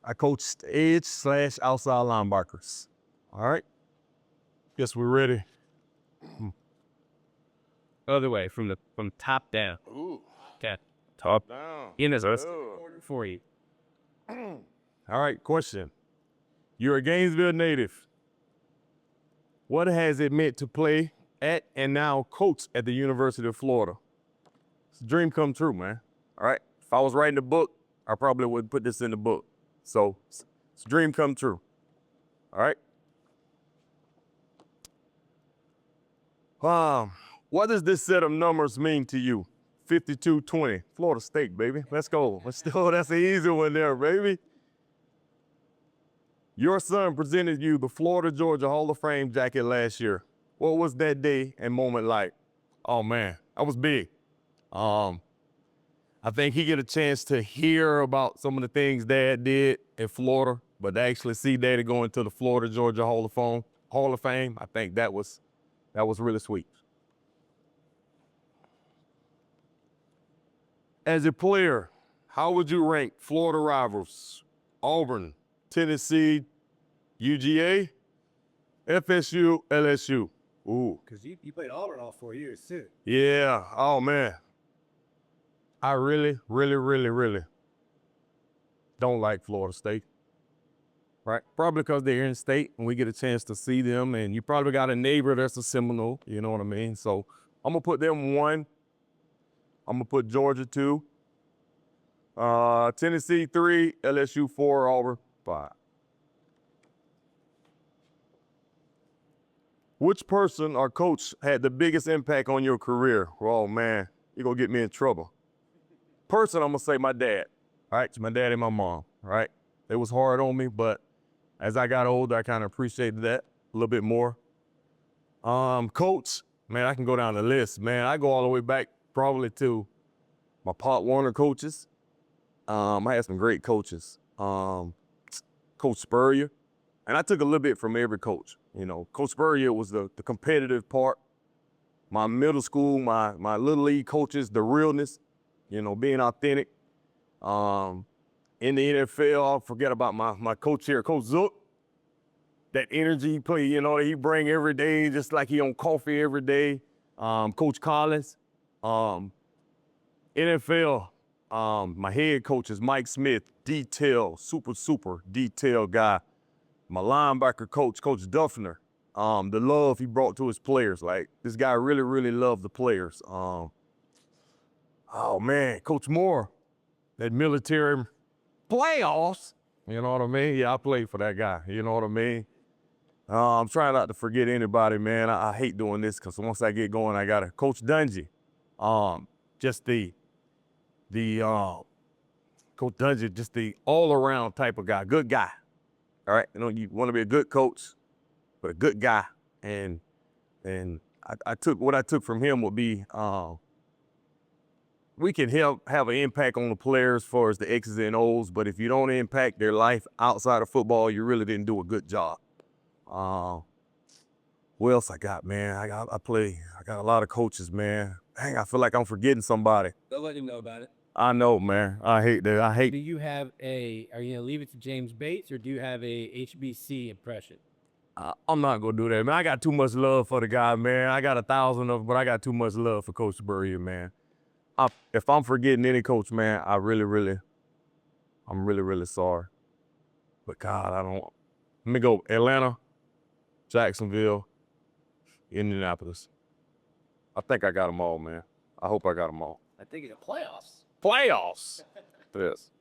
I coached edge/outside linebackers. All right. Guess we're ready. Other way, from the top down. Ooh. Okay. Top. Down. In this list Good. for you. All right, question. You're a Gainesville native. What has it meant to play at and now coach at the University of Florida? It's a dream come true, man. All right. If I was writing a book, I probably would put this in the book. So it's a dream come true. All right. What does this set of numbers mean to you? 52-20, Florida State, baby. Let's go. That's an easy one there, baby. Your son presented you the Florida Georgia Hall of Fame jacket last year. What was that day and moment like? Oh man, that was big. I think he get a chance to hear about some of the things Dad did in Florida, but to actually see Daddy go into the Florida Georgia Hall of Fame, I think that was really sweet. As a player, how would you rank Florida rivals? Auburn, Tennessee, UGA, FSU, LSU. Ooh. Because you played Auburn all 4 years, too. Yeah. Oh, man. I really don't like Florida State. Right? Probably because they're in state and we get a chance to see them, and you probably got a neighbor that's a Seminole, you know what I mean? So I'm going to put them 1. I'm going to put Georgia 2. Tennessee 3, LSU 4, Auburn 5. Which person or coach had the biggest impact on your career? Oh, man, you're going to get me in trouble. Person, I'm going to say my dad. All right, my dad and my mom, right? It was hard on me, but as I got older, I kind of appreciated that a little bit more. Coach, man, I can go down the list, man. I go all the way back probably to my Pop Warner coaches. I had some great coaches. Coach Spurrier, and I took a little bit from every coach. You know, Coach Spurrier was the competitive part. My middle school, my little league coaches, the realness, you know, being authentic. In the NFL, I'll forget about my coach here, Coach Zook. That energy he play, you know, that he bring every day, just like he on coffee every day. Coach Collins. NFL, my head coach is Mike Smith, detail, super detailed guy. My linebacker coach, Coach Duffner, the love he brought to his players. Like, this guy really loved the players. Oh man, Coach Moore, that military playoffs, you know what I mean? Yeah, I played for that guy, you know what I mean? I'm trying not to forget anybody, man. I hate doing this because once I get going, I gotta. Coach Dungy, just Coach Dungy, just the all-around type of guy, good guy. All right, you know, you want to be a good coach, but a good guy. And I took what I took from him would be we can have an impact on the players as far as the X's and O's, but if you don't impact their life outside of football, you really didn't do a good job. What else I got, man? I got a lot of coaches, man. Dang, I feel like I'm forgetting somebody. They'll let him know about it. I know, man. I hate that. Do you have are you going to leave it to James Bates, or do you have a HBC impression? I'm not going to do that, man. I got too much love for the guy, man. I got 1,000 of them, but I got too much love for Coach Spurrier, man. If I'm forgetting any coach, man, I'm really sorry. But God, let me go Atlanta, Jacksonville, Indianapolis. I think I got them all, man. I hope I got them all. I think it's playoffs. Playoffs. Yes.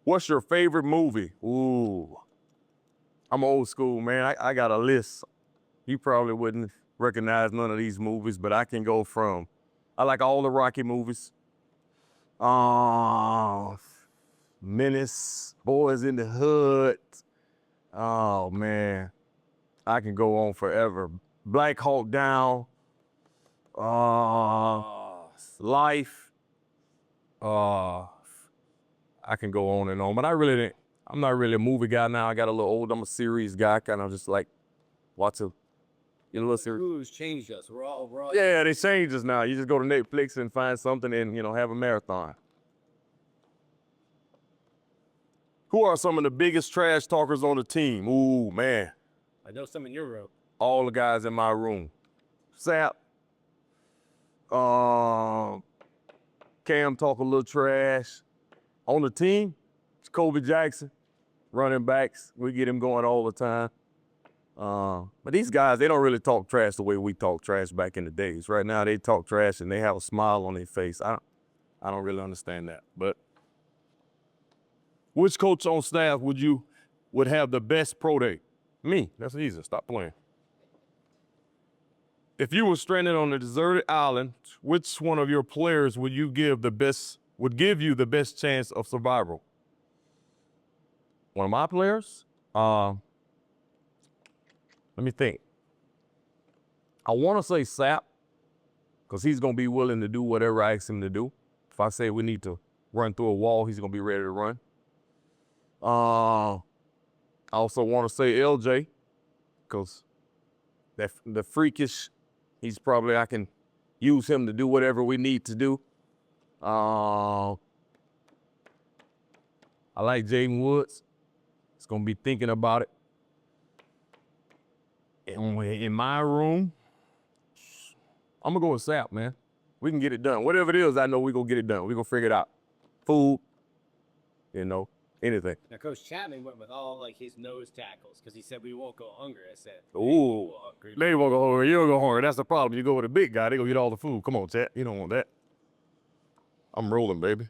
What's your favorite movie? Ooh. I'm old school, man. I got a list. You probably wouldn't recognize none of these movies, but I can go from, I like all the Rocky movies. Menace, Boys in the Hood. Oh, man. I can go on forever. Black Hawk Down. Life. I can go on and on, but I'm not really a movie guy now. I got a little old. I'm a series guy, kind of just like watch a little series. Who's changed us? We're all. Yeah, they changed us now. You just go to Netflix and find something and, have a marathon. Who are some of the biggest trash talkers on the team? Ooh, man. I know some in your room. All the guys in my room. Sapp. Cam talk a little trash. On the team, it's Kobe Jackson. Running backs, we get him going all the time. But these guys, they don't really talk trash the way we talk trash back in the days. Right now, they talk trash and they have a smile on their face. I don't really understand that. But which coach on staff would have the best pro day? Me. That's easy. Stop playing. If you were stranded on a deserted island, which one of your players would give you the best chance of survival? One of my players? Let me think. I want to say Sapp, because he's going to be willing to do whatever I ask him to do. If I say we need to run through a wall, he's going to be ready to run. I also want to say LJ, because the freakish, I can use him to do whatever we need to do. I like Jaden Woods. He's going to be thinking about it. In my room, I'm going to go with Sapp, man. We can get it done. Whatever it is, I know we're going to get it done. We're going to figure it out. Food, anything. Now, Coach Chapman went with all like his nose tackles because he said we won't go hungry. I said, ooh, they won't go hungry. You don't go hungry. That's the problem. You go with a big guy, they go get all the food. Come on, Chat. You don't want that. I'm rolling, baby.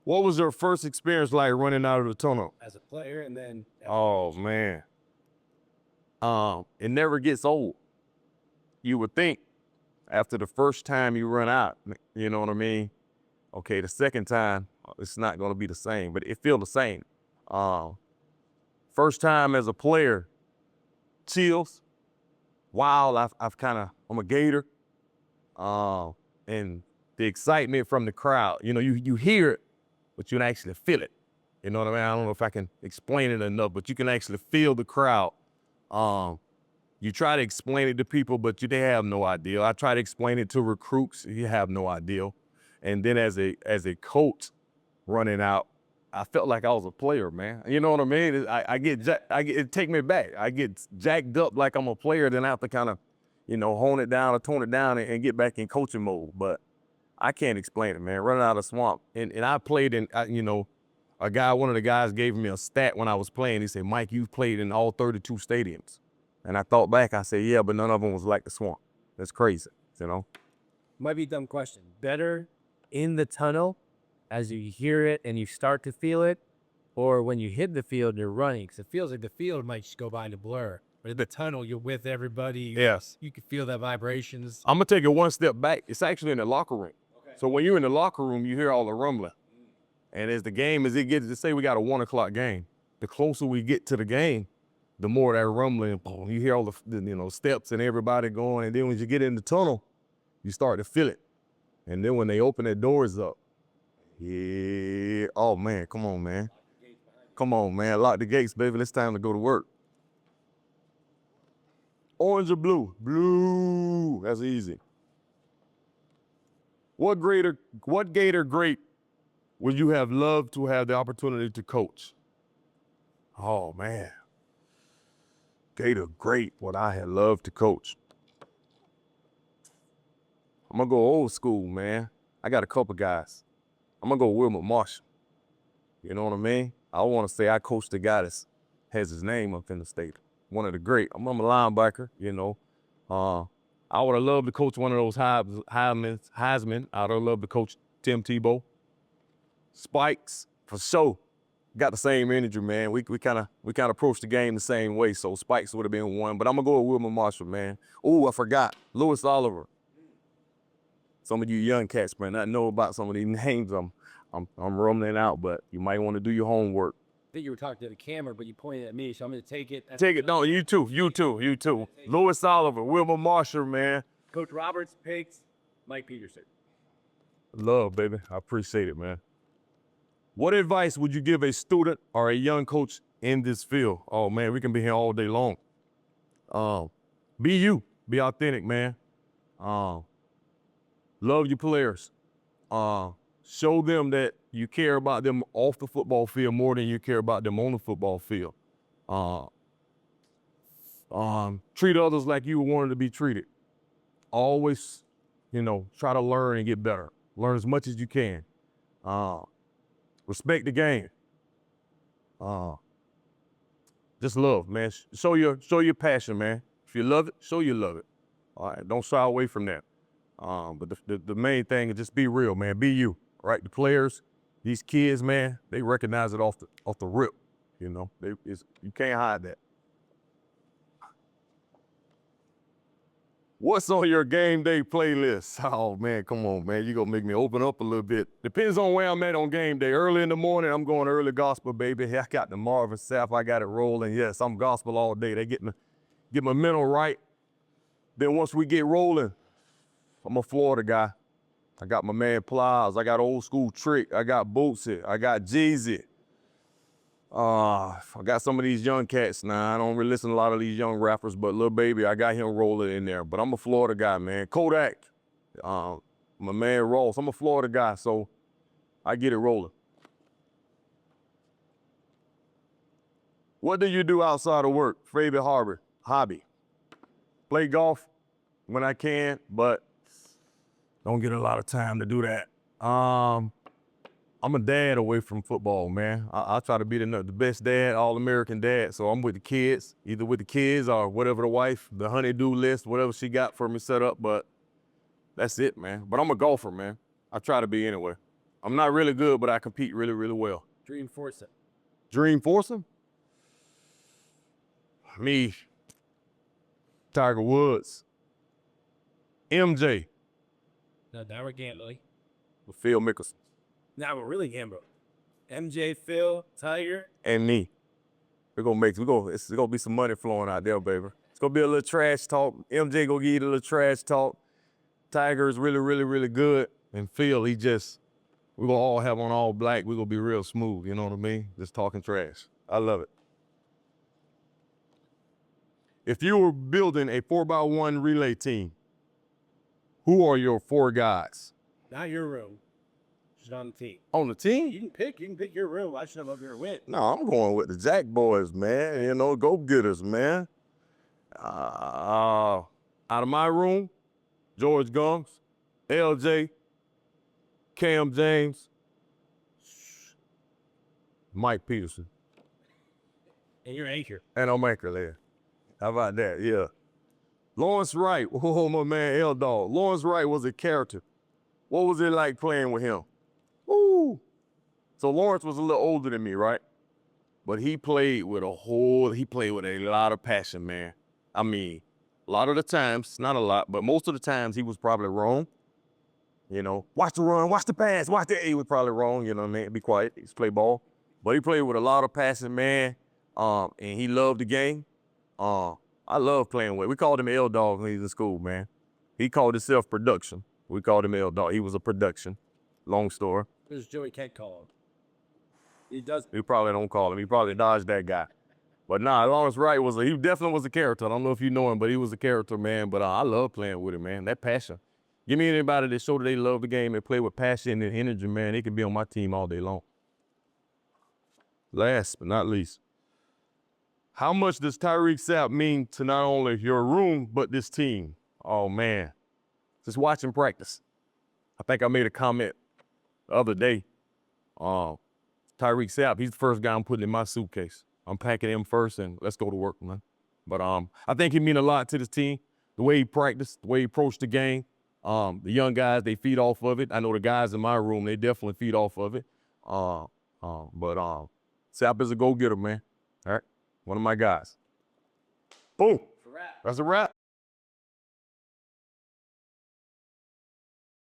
What was your first experience like running out of the tunnel? as a player, and then Oh, man. It never gets old. You would think after the first time you run out, you know what I mean? Okay, the second time, it's not going to be the same, but it feels the same. First time as a player, chills. Wild, I'm a Gator. And the excitement from the crowd, you hear it, but you can actually feel it. You know what I mean? I don't know if I can explain it enough, but you can actually feel the crowd. You try to explain it to people, but they have no idea. I try to explain it to recruits, you have no idea. And then as a coach running out, I felt like I was a player, man. You know what I mean? It take me back. I get jacked up like I'm a player, then I have to kind of, hone it down or tone it down and get back in coaching mode. But I can't explain it, man. Running out of the swamp. And I played in, one of the guys gave me a stat when I was playing. He said, Mike, you've played in all 32 stadiums. And I thought back, I said, yeah, but none of them was like the swamp. That's crazy, might be a dumb question. Better in the tunnel as you hear it and you start to feel it, or when you hit the field and you're running? Because it feels like the field might just go by in a blur. But in the tunnel, you're with everybody. Yes. You can feel the vibrations. I'm going to take it one step back. It's actually in the locker room. Okay. So when you're in the locker room, you hear all the rumbling. And as it gets to say we got a 1 o'clock game, the closer we get to the game, the more that rumbling, you hear all the steps and everybody going. And then when you get in the tunnel, you start to feel it. And then when they open their doors up, yeah, oh man, come on, man. Come on, man, lock the gates, baby. It's time to go to work. Orange or blue? Blue, that's easy. What Gator great would you have loved to have the opportunity to coach? Oh man. Gator great, what I had loved to coach. I'm gonna go old school, man. I got a couple guys. I'm gonna go Wilma Marshall. You know what I mean? I want to say I coached the guy that has his name up in the state. One of the great. I'm a linebacker, I would have loved to coach one of those Heisman. I would have loved to coach Tim Tebow. Spikes, for sure. Got the same energy, man. We kind of approached the game the same way, so Spikes would have been one. But I'm gonna go with Wilma Marshall, man. Oh, I forgot. Louis Oliver. Some of you young cats, man, not know about some of these names. I'm rumbling out, but you might want to do your homework. I think you were talking to the camera, but you pointed at me, so I'm going to take it. Take it. No, you too. Louis Oliver, Wilma Marshall, man. Coach Roberts picks Mike Peterson. Love, baby. I appreciate it, man. What advice would you give a student or a young coach in this field? Oh, man, we can be here all day long. Be you. Be authentic, man. Love your players. Show them that You care about them off the football field more than you care about them on the football field. Treat others like you wanted to be treated. Always, try to learn and get better. Learn as much as you can. Respect the game. Just love, man. Show your passion, man. If you love it, show you love it. All right, don't shy away from that. But the main thing is just be real, man. Be you, right? The players, these kids, man, they recognize it off the rip. You can't hide that. What's on your game day playlist? Oh, man, come on, man. You're going to make me open up a little bit. Depends on where I'm at on game day. Early in the morning, I'm going early gospel, baby. I got the Marvin Sapp. I got it rolling. Yes, I'm gospel all day. They get my mental right. Then once we get rolling, I'm a Florida guy. I got my man Plies. I got Old School Trick. I got Bootsy. I got Jeezy. I got some of these young cats now. I don't really listen to a lot of these young rappers, but Lil Baby, I got him rolling in there. But I'm a Florida guy, man. Kodak, my man Ross. I'm a Florida guy, so I get it rolling. What do you do outside of work? Favorite hobby? Play golf when I can, but don't get a lot of time to do that. I'm a dad away from football, man. I try to be the best dad, all-American dad. So I'm with the kids, either with the kids or whatever the wife, the honey-do list, whatever she got for me set up. But that's it, man. But I'm a golfer, man. I try to be anyway. I'm not really good, but I compete really, really well. Dream foursome. Dream foursome? Me, Tiger Woods, MJ, No, now we're gambling. with Phil Mickelson, Now we're really gambling. MJ, Phil, Tiger. and me. It's gonna be some money flowing out there, baby. It's gonna be a little trash talk. MJ gonna give you a little trash talk. Tiger is really, really, really good. And Phil, we're gonna all have on all black. We're gonna be real smooth, you know what I mean? Just talking trash. I love it. If you were building a 4x1 relay team, who are your 4 guys? Not your room. Just on the team. On the team? You can pick your room. I should have up here win. No, I'm going with the Jack boys, man. Go-getters, man. Out of my room, George Gunks, LJ, Cam James, Mike Peterson. And your anchor. And I'm anchor there. How about that? Yeah. Lawrence Wright. Oh, my man, L-Dog. Lawrence Wright was a character. What was it like playing with him? Woo! So Lawrence was a little older than me, right? But he played with a lot of passion, man. I mean, a lot of the times, not a lot, but most of the times he was probably wrong. Watch the run, watch the pass, he was probably wrong, you know what I mean? Be quiet, he used to play ball. But he played with a lot of passion, man. And he loved the game. I love playing with. We called him L-Dog when he was in school, man. He called himself production. We called him L-Dog. He was a production. Long story. There's Joey can't call him. He does. We probably don't call him. He probably dodged that guy. But nah, Lawrence Wright he definitely was a character. I don't know if you know him, but he was a character, man. But I love playing with him, man. That passion. Give me anybody that show that they love the game and play with passion and energy, man. They can be on my team all day long. Last but not least, how much does Tyreek Sapp mean to not only your room, but this team? Oh, man. Just watching practice. I think I made a comment the other day. Tyreek Sapp, he's the first guy I'm putting in my suitcase. I'm packing him first, and let's go to work, man. But I think he mean a lot to this team. The way he practiced, the way he approached the game. The young guys, they feed off of it. I know the guys in my room, they definitely feed off of it. But Sapp is a go-getter, man. All right? One of my guys. Boom. That's a wrap.